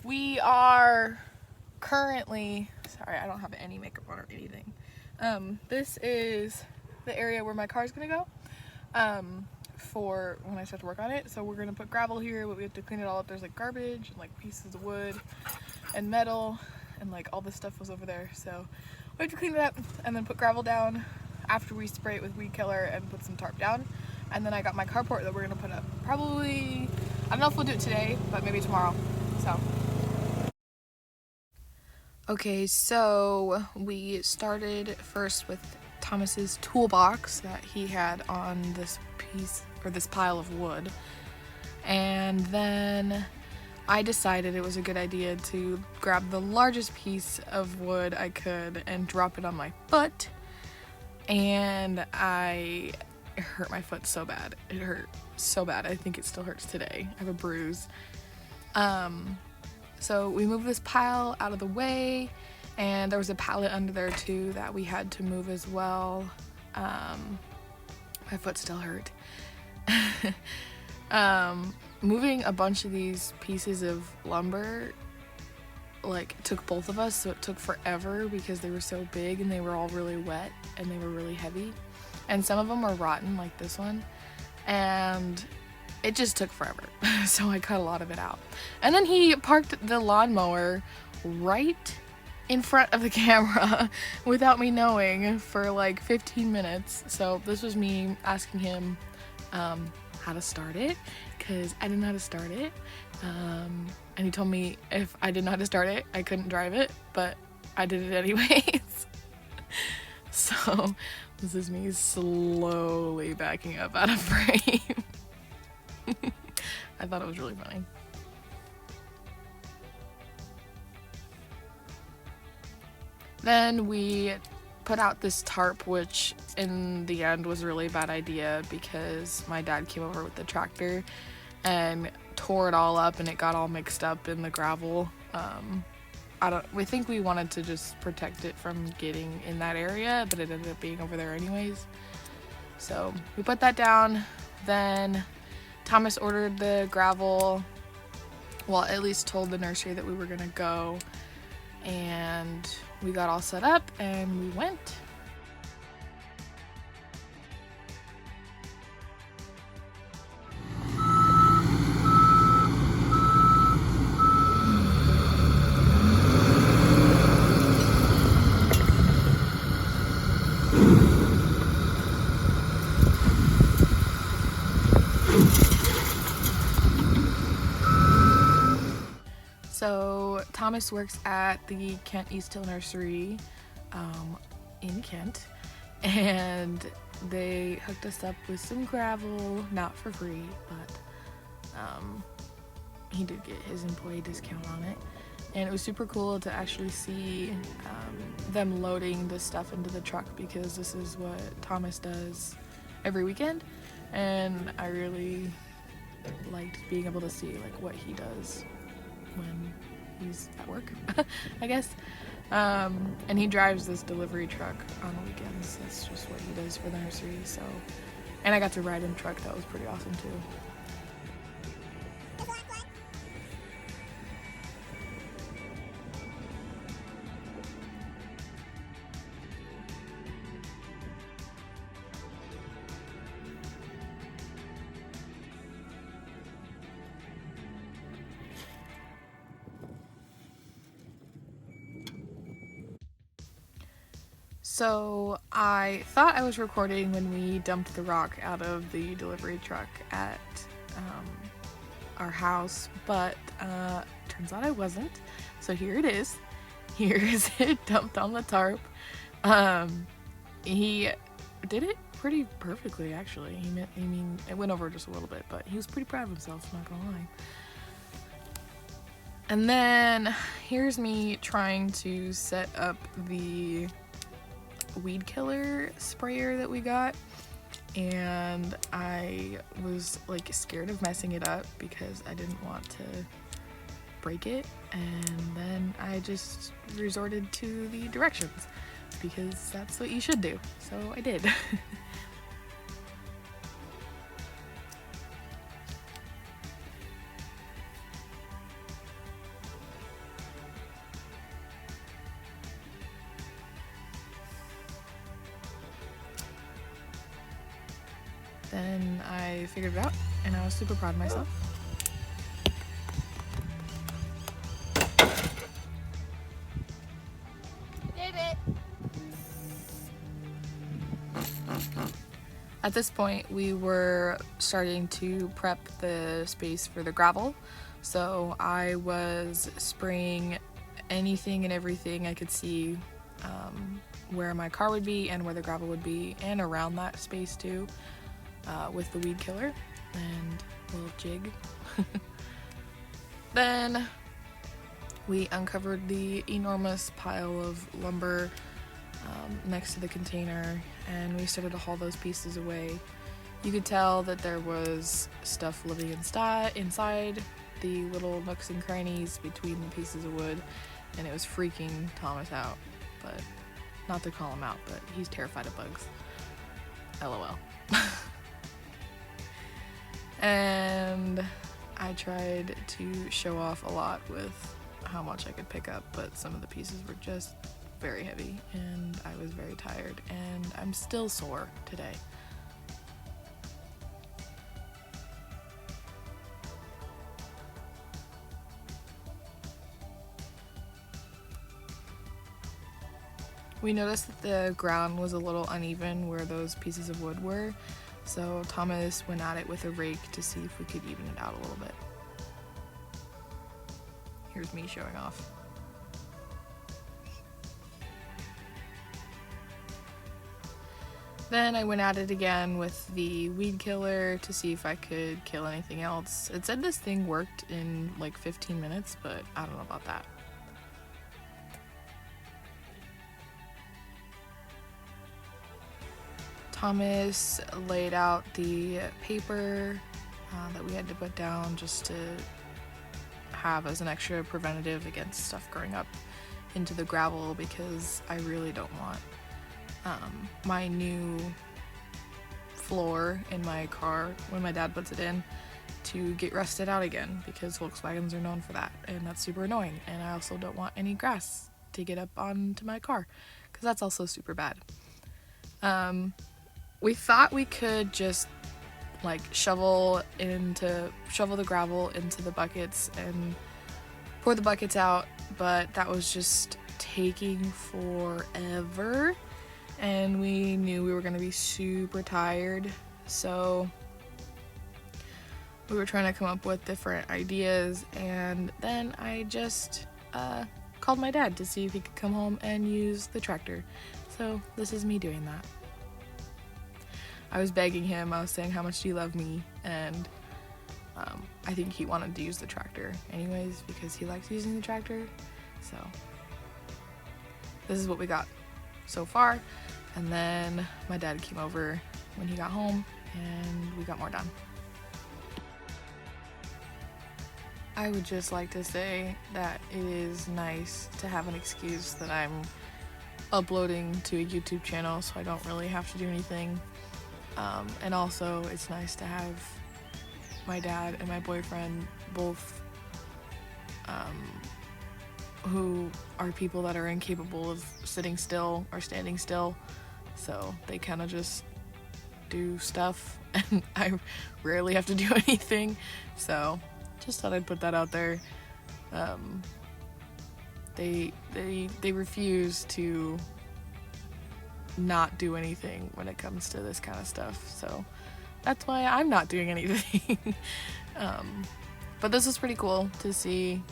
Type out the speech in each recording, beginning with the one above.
We are currently, sorry, I don't have any makeup on or anything. This is the area where my car is gonna go for when I start to work on it. So we're gonna put gravel here, but we have to clean it all up. There's like garbage and like pieces of wood and metal and like all this stuff was over there. So we have to clean it up and then put gravel down after we spray it with weed killer and put some tarp down. And then I got my carport that we're gonna put up probably, I don't know if we'll do it today, but maybe tomorrow. So. Okay, so we started first with Thomas's toolbox that he had on this piece, or this pile of wood. And then I decided it was a good idea to grab the largest piece of wood I could and drop it on my foot. And I hurt my foot so bad. It hurt so bad. I think it still hurts today. I have a bruise. So we moved this pile out of the way, and there was a pallet under there too that we had to move as well. My foot still hurt. Moving a bunch of these pieces of lumber like took both of us, so it took forever because they were so big and they were all really wet and they were really heavy, and some of them were rotten like this one, and it just took forever. So I cut a lot of it out. And then he parked the lawnmower right in front of the camera without me knowing for like 15 minutes. So this was me asking him how to start it, because I didn't know how to start it. And he told me if I didn't know how to start it, I couldn't drive it, but I did it anyways. So this is me slowly backing up out of frame. I thought it was really funny. Then we put out this tarp, which in the end was a really bad idea because my dad came over with the tractor and tore it all up and it got all mixed up in the gravel. We think we wanted to just protect it from getting in that area, but it ended up being over there anyways. So we put that down. Then Thomas ordered the gravel, well, at least told the nursery that we were gonna go, and we got all set up and we went. So Thomas works at the Kent East Hill Nursery in Kent, and they hooked us up with some gravel, not for free, but he did get his employee discount on it. And it was super cool to actually see them loading this stuff into the truck, because this is what Thomas does every weekend, and I really liked being able to see like what he does when he's at work, I guess. And he drives this delivery truck on the weekends. That's just what he does for the nursery. So, and I got to ride in the truck. That was pretty awesome too. So I thought I was recording when we dumped the rock out of the delivery truck at our house, but turns out I wasn't. So here it is. Here is it dumped on the tarp. He did it pretty perfectly, actually. I mean, it went over just a little bit, but he was pretty proud of himself, not gonna lie. And then here's me trying to set up the weed killer sprayer that we got, and I was like scared of messing it up because I didn't want to break it, and then I just resorted to the directions because that's what you should do, so I did. then I figured it out and I was super proud of myself. Did it. At this point, we were starting to prep the space for the gravel, so I was spraying anything and everything I could see where my car would be and where the gravel would be, and around that space too, with the weed killer and a little jig. Then we uncovered the enormous pile of lumber next to the container, and we started to haul those pieces away. You could tell that there was stuff living inside the little nooks and crannies between the pieces of wood, and it was freaking Thomas out. But not to call him out, but he's terrified of bugs. LOL. And I tried to show off a lot with how much I could pick up, but some of the pieces were just very heavy, and I was very tired, and I'm still sore today. We noticed that the ground was a little uneven where those pieces of wood were, so Thomas went at it with a rake to see if we could even it out a little bit. Here's me showing off. Then I went at it again with the weed killer to see if I could kill anything else. It said this thing worked in like 15 minutes, but I don't know about that. Thomas laid out the paper that we had to put down just to have as an extra preventative against stuff growing up into the gravel, because I really don't want my new floor in my car, when my dad puts it in, to get rusted out again, because Volkswagens are known for that, and that's super annoying. And I also don't want any grass to get up onto my car, because that's also super bad. We thought we could just like shovel the gravel into the buckets and pour the buckets out, but that was just taking forever, and we knew we were going to be super tired, so we were trying to come up with different ideas, and then I just called my dad to see if he could come home and use the tractor. So this is me doing that. I was begging him, I was saying how much do you love me, and I think he wanted to use the tractor anyways because he likes using the tractor. So this is what we got so far, and then my dad came over when he got home and we got more done. I would just like to say that it is nice to have an excuse that I'm uploading to a YouTube channel, so I don't really have to do anything. And also it's nice to have my dad and my boyfriend both who are people that are incapable of sitting still or standing still, so they kind of just do stuff and I rarely have to do anything, so just thought I'd put that out there. They refuse to not do anything when it comes to this kind of stuff, so that's why I'm not doing anything. But this was pretty cool to see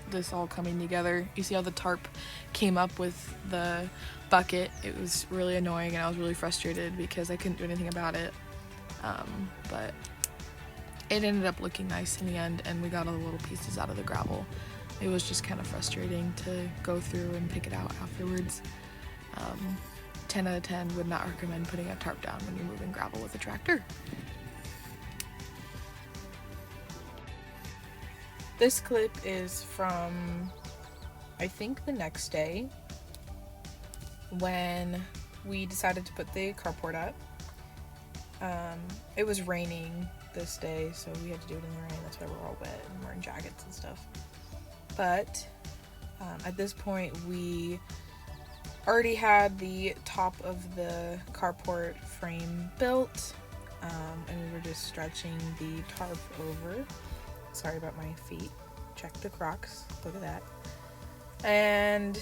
this all coming together. You see how the tarp came up with the bucket. It was really annoying and I was really frustrated because I couldn't do anything about it, but it ended up looking nice in the end, and we got all the little pieces out of the gravel. It was just kind of frustrating to go through and pick it out afterwards. 10 out of 10 would not recommend putting a tarp down when you're moving gravel with a tractor. This clip is from, I think, the next day when we decided to put the carport up. It was raining this day, so we had to do it in the rain. That's why we're all wet and wearing jackets and stuff. But at this point, we already had the top of the carport frame built, and we were just stretching the tarp over. Sorry about my feet. Check the Crocs. Look at that. And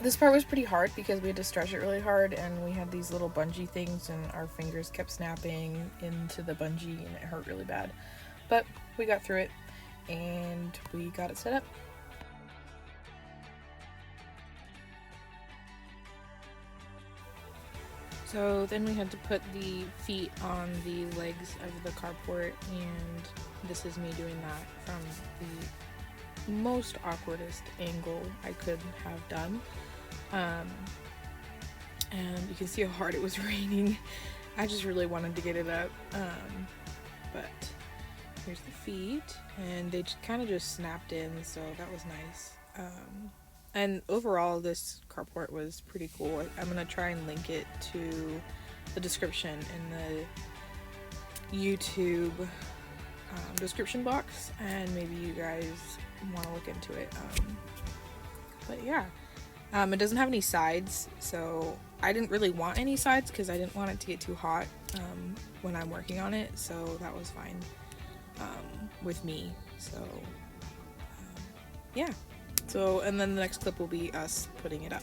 this part was pretty hard because we had to stretch it really hard, and we had these little bungee things, and our fingers kept snapping into the bungee, and it hurt really bad. But we got through it, and we got it set up. So then we had to put the feet on the legs of the carport, and this is me doing that from the most awkwardest angle I could have done. And you can see how hard it was raining. I just really wanted to get it up, but here's the feet, and they kind of just snapped in, so that was nice. And overall, this carport was pretty cool. I'm gonna try and link it to the description in the YouTube description box, and maybe you guys want to look into it. But yeah, it doesn't have any sides, so I didn't really want any sides because I didn't want it to get too hot when I'm working on it, so that was fine with me. So yeah. So, and then the next clip will be us putting it up.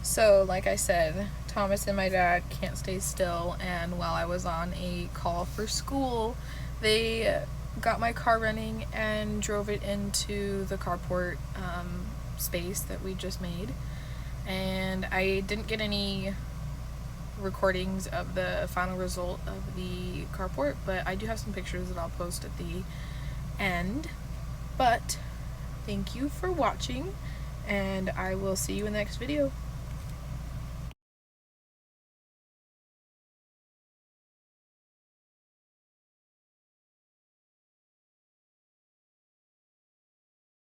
So, like I said, Thomas and my dad can't stay still, and while I was on a call for school, they got my car running and drove it into the carport space that we just made. And I didn't get any recordings of the final result of the carport, but I do have some pictures that I'll post at the end. But thank you for watching, and I will see you in the next video.